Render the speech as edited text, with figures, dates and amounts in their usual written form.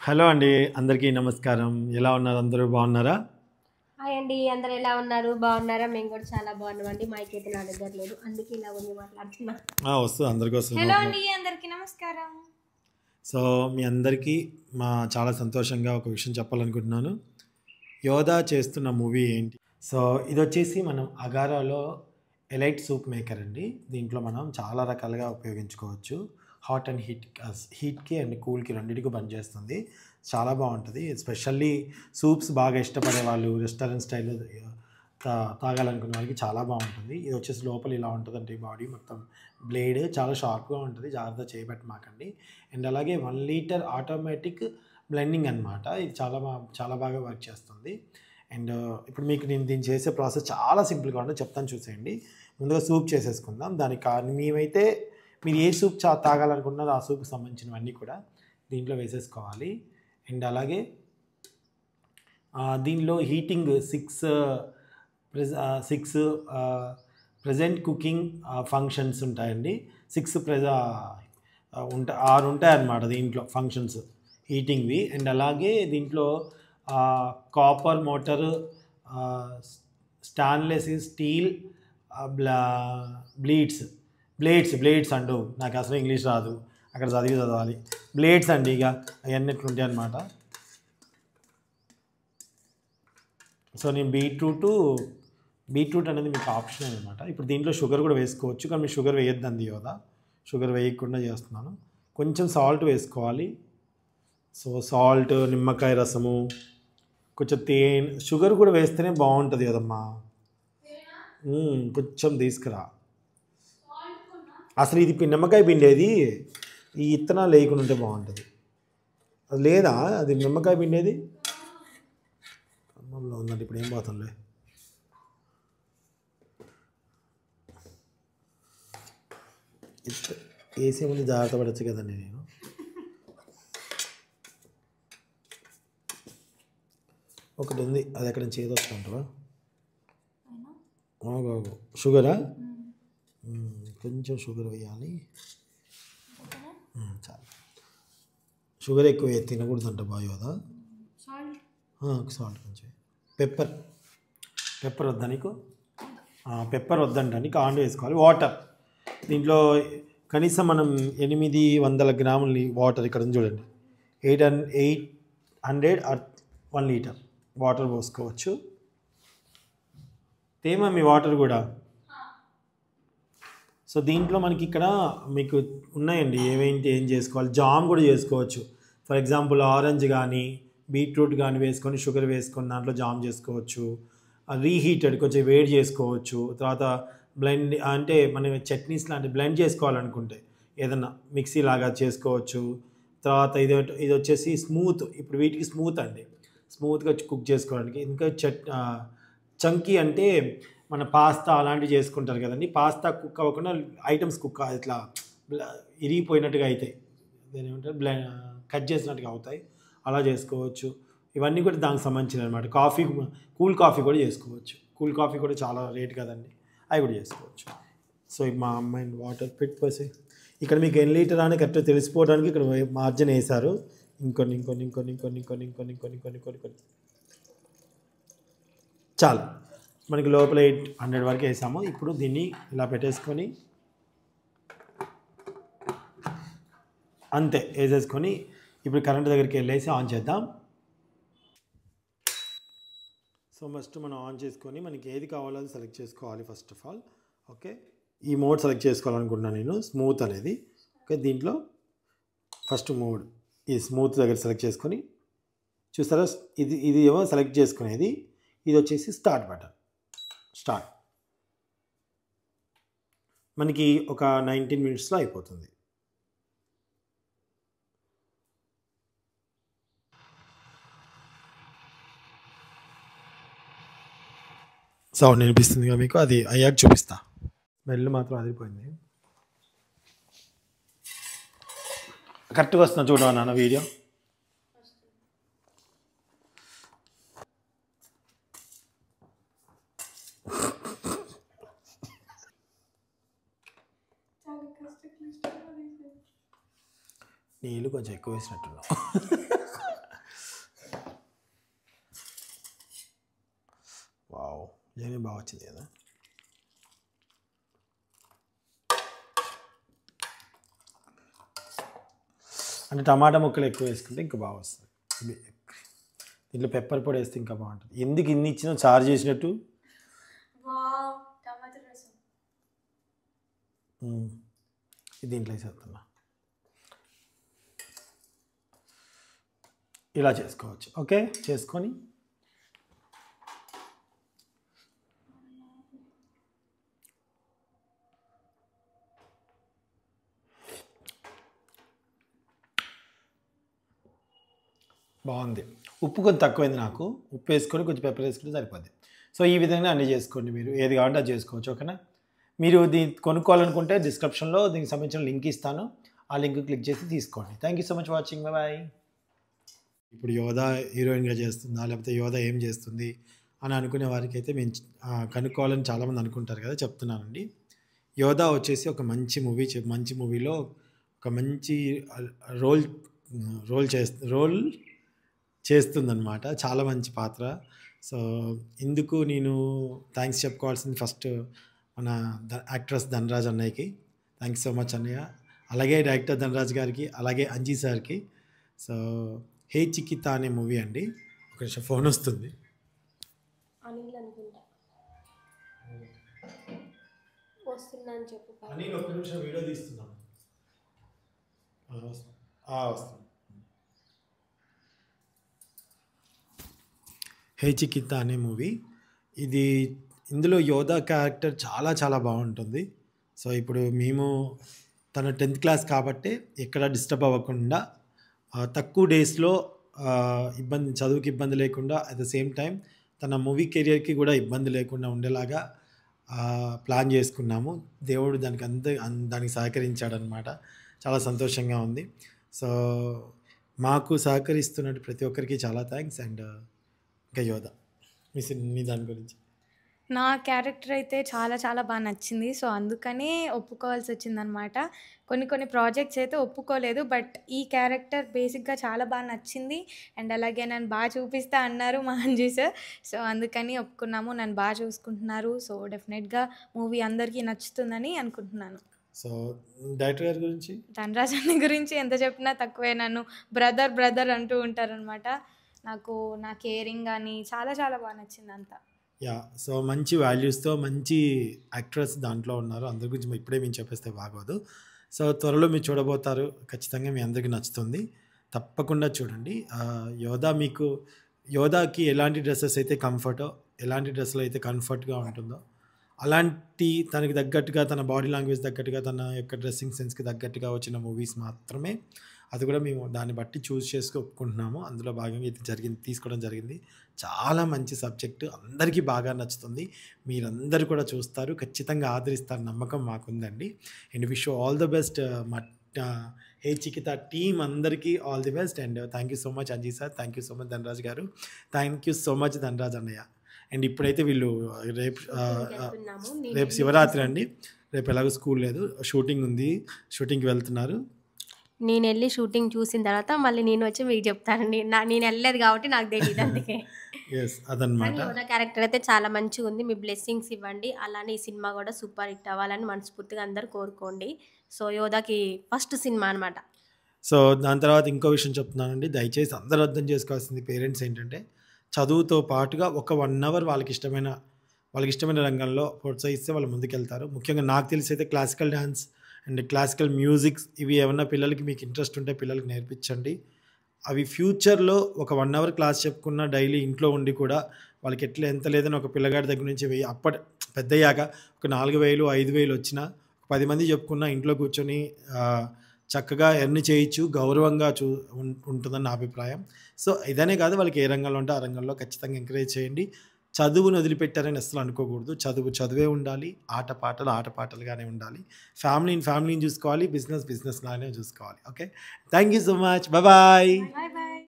Hello అండి, అందరికీ నమస్కారం. ఎలా ఉన్నారు? అందరూ బాగున్నారా? హాయ్ అండి, అందరు ఎలా ఉన్నారు? బాగున్నారా? మేము కూడా చాలా బాగున్నామండి. మైక్ అయితే నా దగ్గర లేదు, అందుకే ఇలా ఉంది మాట్లాడుతున్నా. వస్తుంది, అందరికీ వస్తుంది. హలో అండి, అందరికి నమస్కారం. సో మీ అందరికీ చాలా సంతోషంగా ఒక విషయం చెప్పాలనుకుంటున్నాను. యోధా చేస్తున్న మూవీ ఏంటి? సో ఇది వచ్చేసి మనం అగారాలో ఎలైట్ సూప్ మేకర్ అండి. దీంట్లో మనం చాలా రకాలుగా ఉపయోగించుకోవచ్చు. హాట్ అండ్ హీట్కి అండ్ కూల్కి రెండింటికి పనిచేస్తుంది. చాలా బాగుంటుంది. ఎస్పెషల్లీ సూప్స్ బాగా ఇష్టపడే వాళ్ళు, రెస్టారెంట్ స్టైల్లో తాగాలనుకునే వాళ్ళకి చాలా బాగుంటుంది. ఇది వచ్చేసి లోపల ఇలా ఉంటుందండి. బాడీ మొత్తం బ్లేడ్ చాలా షార్ప్గా ఉంటుంది. జాగ్రత్త చేయబెట్టమాకండి. అండ్ అలాగే 1 లీటర్ ఆటోమేటిక్ బ్లెండింగ్ అనమాట. ఇది చాలా బాగా వర్క్ చేస్తుంది. అండ్ ఇప్పుడు మీకు నేను దీన్ని చేసే ప్రాసెస్ చాలా సింపుల్గా ఉంటుంది, చెప్తాను చూసేయండి. ముందుగా సూప్ చేసేసుకుందాం. దానికి మేమైతే మీరు ఏ సూప్ తాగాలనుకుంటున్నారో ఆ సూప్కి సంబంధించినవన్నీ కూడా దీంట్లో వేసేసుకోవాలి. అండ్ అలాగే దీనిలో హీటింగ్ 6 ప్రజెంట్ కుకింగ్ ఫంక్షన్స్ ఉంటాయండి. 6 ఉంటాయన్నమాట దీంట్లో ఫంక్షన్స్ హీటింగ్వి. అండ్ అలాగే దీంట్లో కాపర్ మోటార్, స్టాన్లెస్ స్టీల్, బ్లేడ్స్ అంటూ, నాకు అసలు ఇంగ్లీష్ రాదు, అక్కడ చదవాలి. బ్లేడ్స్ అండి, ఇక అవన్నీ ఎట్లుంటాయి అన్నమాట. సో నేను బీట్రూట్ అనేది మీకు ఆప్షన్ అనమాట. ఇప్పుడు దీంట్లో షుగర్ కూడా వేసుకోవచ్చు, కానీ మీరు షుగర్ వేయొద్దండి యోధా. షుగర్ వేయకుండా చేస్తున్నాను. కొంచెం సాల్ట్ వేసుకోవాలి. సో సాల్ట్, నిమ్మకాయ రసము, కొంచెం తేనె, షుగర్ కూడా వేస్తేనే బాగుంటుంది కదమ్మా. కొంచెం తీసుకురా. అసలు ఇది నిమ్మకాయ పిండేది ఈ ఇత్తనాలు లేకుండా ఉంటే బాగుంటుంది. అది లేదా, అది నిమ్మకాయ పిండేది ఖమ్మంలో ఉందండి. ఇప్పుడు ఏం పోతాంలే. వేసే ముందు జాగ్రత్త పడచ్చు కదండి. నేను ఒకటి ఉంది, అది ఎక్కడ నుంచి ఏదో వస్తుంటావా? షుగరా? కొంచెం షుగర్ వేయాలి. చాలు. షుగర్ ఎక్కువ తినకూడదంట బాయోదా. సాల్ట్ కొంచెం. పెప్పర్ వద్దా నీకు? పెప్పర్ వద్దంట, నీకు ఆన్ వేసుకోవాలి. వాటర్ దీంట్లో కనీసం మనం 800 గ్రాముల వాటర్, ఇక్కడ ఉంది చూడండి, 800 ఆర్ 1 లీటర్ వాటర్ పోసుకోవచ్చు. తేమా మీ వాటర్ కూడా. సో దీంట్లో మనకి ఇక్కడ మీకు ఉన్నాయండి ఏం చేసుకోవాలి. జామ్ కూడా చేసుకోవచ్చు. ఫర్ ఎగ్జాంపుల్ ఆరెంజ్ కానీ బీట్రూట్ కానీ వేసుకొని షుగర్ వేసుకొని దాంట్లో జామ్ చేసుకోవచ్చు. రీహీటెడ్ కొంచెం వేడి చేసుకోవచ్చు. తర్వాత బ్లెండ్ అంటే మనం చట్నీస్ లాంటి బ్లెండ్ చేసుకోవాలనుకుంటే ఏదన్నా మిక్సీ లాగా చేసుకోవచ్చు. తర్వాత ఇది వచ్చేసి స్మూత్. ఇప్పుడు వీటికి స్మూత్ అండి, స్మూత్గా కుక్ చేసుకోవడానికి. ఇంకా చంకీ అంటే మన పాస్తా అలాంటివి చేసుకుంటారు కదండి. పాస్తా కుక్ అవ్వకుండా ఐటమ్స్ కుక్ ఇట్లా ఇరిగిపోయినట్టుగా అవుతాయి, దాని ఏమంటారు, కట్ చేసినట్టుగా అవుతాయి, అలా చేసుకోవచ్చు. ఇవన్నీ కూడా దానికి సంబంధించినవి అనమాట. కూల్ కాఫీ కూడా చేసుకోవచ్చు. కూల్ కాఫీ కూడా చాలా రేట్ కదండి, అవి కూడా చేసుకోవచ్చు. సో మా అమ్మాయి వాటర్ పెట్టి ఇక్కడ మీకు ఎన్ని లీటర్ అని కరెక్ట్గా తెలిసిపోవడానికి ఇక్కడ మార్జిన్ వేశారు. ఇంకొన్ని చాలు. మనకి లోపల 800 వరకు వేసాము. ఇప్పుడు దీన్ని ఇలా పెట్టేసుకొని అంతే వేసేసుకొని ఇప్పుడు కరెంట్ దగ్గరికి వెళ్ళేసి ఆన్ చేద్దాం. సో ఫస్ట్ మనం ఆన్ చేసుకొని మనకి ఏది కావాలో అది సెలెక్ట్ చేసుకోవాలి ఫస్ట్ ఆఫ్ ఆల్. ఓకే, ఈ మోడ్ సెలెక్ట్ చేసుకోవాలనుకుంటున్నాను నేను, స్మూత్ అనేది. ఓకే, దీంట్లో ఫస్ట్ మోడ్ ఈ స్మూత్ దగ్గర సెలెక్ట్ చేసుకొని చూస్తారా, ఇది ఏమో సెలెక్ట్ చేసుకునేది. ఇది వచ్చేసి స్టార్ట్ బటన్. స్టార్ట్ మనకి ఒక 19 మినిట్స్లో అయిపోతుంది. సౌండ్ వినిపిస్తుంది కదా మీకు, అది అయ్యాక చూపిస్తా. స్మెల్ మాత్రం అదిరిపోయింది. కరెక్ట్గా వస్తున్నా చూడవా నాన్న వీడియో. నీళ్ళు కొంచెం ఎక్కువ వేసినట్టున్నావు. బిర్యానీ బాగా వచ్చింది కదా. అంటే టమాటా ముక్కలు ఎక్కువ వేసుకుంటే ఇంకా బాగా వస్తుంది. దీంట్లో పెప్పర్ పొడి వేస్తే ఇంకా బాగుంటుంది. ఎందుకు ఇన్ని ఇచ్చినా చార్జ్ చేసినట్టు. దీంట్లో వేసేస్తున్నా. ఇలా చేసుకోవచ్చు. ఓకే, చేసుకొని బాగుంది. ఉప్పు కొంచెం తక్కువైంది నాకు. ఉప్పు వేసుకొని కొంచెం పెప్పర్ వేసుకుంటే సరిపోద్ది. సో ఈ విధంగా అన్నీ చేసుకోండి. మీరు ఏది కావాలంటే అది చేసుకోవచ్చు. ఓకేనా. మీరు దీన్ని కొనుక్కోవాలనుకుంటే డిస్క్రిప్షన్లో దీనికి సంబంధించిన లింక్ ఇస్తాను. ఆ లింక్ క్లిక్ చేసి తీసుకోండి. Thank you so much watching. Bye. ఇప్పుడు యోధా హీరోయిన్గా చేస్తుందా లేకపోతే యోధా ఏం చేస్తుంది అని అనుకునే వారికి అయితే మేము కనుక్కోవాలని చాలామంది అనుకుంటారు కదా, చెప్తున్నానండి. యోధా వచ్చేసి ఒక మంచి మూవీలో ఒక మంచి రోల్ చేస్తుందన్నమాట. చాలా మంచి పాత్ర. సో ఇందుకు నేను థ్యాంక్స్ చెప్పుకోవాల్సింది ఫస్ట్ మన యాక్ట్రెస్ ధనరాజ్ అన్నయ్యకి. థ్యాంక్స్ సో మచ్ అన్నయ్య. అలాగే డైరెక్టర్ ధనరాజ్ గారికి, అలాగే అంజీ సార్కి. సో హే చికితా అనే మూవీ అండి. ఒక నిమిషం ఫోన్ వస్తుంది. అనిల్ ఒక్క నిమిషం వీడియో తీస్తున్నాం. వస్తుంది. హే చికితా అనే మూవీ ఇందులో యోధా క్యారెక్టర్ చాలా చాలా బాగుంటుంది. సో ఇప్పుడు మేము తన 10th క్లాస్ కాబట్టి ఎక్కడ డిస్టర్బ్ అవ్వకుండా తక్కువ డేస్లో చదువుకి ఇబ్బంది లేకుండా అట్ ద సేమ్ టైం తన మూవీ కెరియర్కి కూడా ఇబ్బంది లేకుండా ఉండేలాగా ప్లాన్ చేసుకున్నాము. దేవుడు దానికి సహకరించాడనమాట. చాలా సంతోషంగా ఉంది. సో మాకు సహకరిస్తున్నట్టు ప్రతి ఒక్కరికి చాలా థ్యాంక్స్. అండ్ ఇంకా యోధా మీ దాని గురించి. నా క్యారెక్టర్ అయితే చాలా చాలా బాగా నచ్చింది. సో అందుకనే ఒప్పుకోవాల్సి వచ్చిందనమాట. కొన్ని ప్రాజెక్ట్స్ అయితే ఒప్పుకోలేదు. బట్ ఈ క్యారెక్టర్ బేసిక్గా చాలా బాగా నచ్చింది. అండ్ అలాగే నన్ను బాగా చూపిస్తా అన్నారు మా అంజీ సార్. సో అందుకని ఒప్పుకున్నాము. నన్ను బాగా చూసుకుంటున్నారు. సో డెఫినెట్గా మూవీ అందరికీ నచ్చుతుందని అనుకుంటున్నాను. సో డైరెక్టర్ గారి గురించి, ధనరాజ్ అన్న గురించి ఎంత చెప్పినా తక్కువే. నన్ను బ్రదర్ అంటూ ఉంటారనమాట. నాకు నా కేరింగ్ కానీ చాలా చాలా బాగా నచ్చింది అంతా. సో మంచి వాల్యూస్తో మంచి యాక్ట్రెస్ దాంట్లో ఉన్నారు. అందరి గురించి ఇప్పుడే మేము చెప్పేస్తే బాగోదు. సో త్వరలో మీరు చూడబోతారు. ఖచ్చితంగా మీ అందరికీ నచ్చుతుంది. తప్పకుండా చూడండి. యోధాకి ఎలాంటి డ్రెస్సెస్ అయితే కంఫర్టో, ఎలాంటి డ్రెస్సులు అయితే కంఫర్ట్గా ఉంటుందో అలాంటి తనకి తగ్గట్టుగా, తన బాడీ లాంగ్వేజ్ తగ్గట్టుగా, తన యొక్క డ్రెస్సింగ్ సెన్స్కి తగ్గట్టుగా వచ్చిన మూవీస్ మాత్రమే. అది కూడా మేము దాన్ని బట్టి చూస్ చేసుకు ఒప్పుకుంటున్నాము. అందులో భాగంగా ఇది తీసుకోవడం జరిగింది. చాలా మంచి సబ్జెక్టు, అందరికీ బాగా నచ్చుతుంది. మీరందరూ కూడా చూస్తారు, ఖచ్చితంగా ఆదరిస్తారు, నమ్మకం మాకుందండి. And wish all the best. Hey చికితా టీమ్ అందరికీ all the best. And thank you so much Anji sir, thank you so much Dhanraj garu, thank you so much Dhanraj అన్నయ్య. అండ్ ఇప్పుడైతే వీళ్ళు రేపు శివరాత్రి అండి. రేపు ఎలాగో స్కూల్ లేదు, షూటింగ్ ఉంది, షూటింగ్కి వెళ్తున్నారు. నేను వెళ్ళి షూటింగ్ చూసిన తర్వాత మళ్ళీ నేను వచ్చి మీకు చెప్తానండి. నేను వెళ్ళలేదు కాబట్టి నాకు తెలియదు, అందుకే. అదనమాట. యోధా క్యారెక్టర్ అయితే చాలా మంచిగా ఉంది. మీ బ్లెస్సింగ్స్ ఇవ్వండి. అలానే ఈ సినిమా కూడా సూపర్ హిట్ అవ్వాలని మనస్ఫూర్తిగా అందరు కోరుకోండి. సో యోధాకి ఫస్ట్ సినిమా అనమాట. సో దాని తర్వాత ఇంకో విషయం చెప్తున్నానండి. దయచేసి అందరూ అర్థం చేసుకోవాల్సింది పేరెంట్స్ ఏంటంటే, చదువుతో పాటుగా ఒక 1 అవర్ వాళ్ళకి ఇష్టమైన రంగంలో ప్రోత్సహిస్తే వాళ్ళు ముందుకెళ్తారు. ముఖ్యంగా నాకు తెలిసి అయితే classical dance and classical musics ఇవి ఏమన్నా పిల్లలకి మీకు ఇంట్రెస్ట్ ఉంటే పిల్లలకి నేర్పించండి. అవి ఫ్యూచర్లో ఒక 1 అవర్ క్లాస్ చెప్పుకున్న డైలీ ఇంట్లో ఉండి కూడా వాళ్ళకి ఎంత లేదని ఒక పిల్లగాడి దగ్గర నుంచి పెద్దయ్యాక ఒక 4,000 5,000 వచ్చినా 10 మంది చెప్పుకున్నా ఇంట్లో కూర్చొని చక్కగా ఎర్న్ చేయొచ్చు, గౌరవంగా ఉంటుందని నా అభిప్రాయం. సో ఇదనే కాదు, వాళ్ళకి ఏ రంగంలో ఉంటే ఆ రంగంలో ఖచ్చితంగా ఎంకరేజ్ చేయండి. చదువును వదిలిపెట్టారని అసలు అనుకోకూడదు. చదువే ఉండాలి, ఆటపాటలుగానే ఉండాలి. ఫ్యామిలీని చూసుకోవాలి, బిజినెస్ లాగానే చూసుకోవాలి. Okay, thank you so much. Bye.